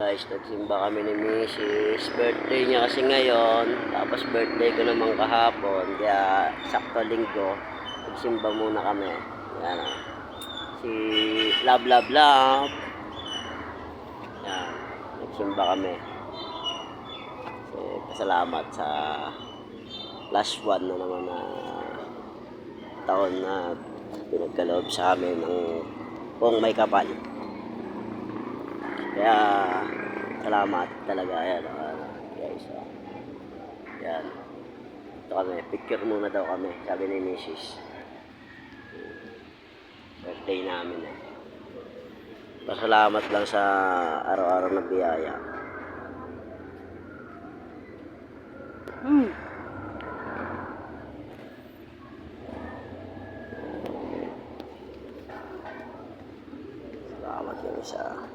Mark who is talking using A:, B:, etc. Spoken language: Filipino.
A: Guys, nagsimba kami ni Mrs. Birthday niya kasi ngayon. Tapos birthday ko naman kahapon. Kaya sakto linggo. Nagsimba muna kami. Yan o. Si Love Love Love. Yan. Nagsimba kami. Kasi pasalamat sa last one na naman na taon na pinagkaloob sa amin ng kung may kapal. Kaya salamat talaga. Ayan guys. Yan. Ito kami. Picture muna daw kami. Sabi ni Mrs. Birthday namin eh. Pasalamat lang sa araw-araw na biyaya. Salamat yung isa.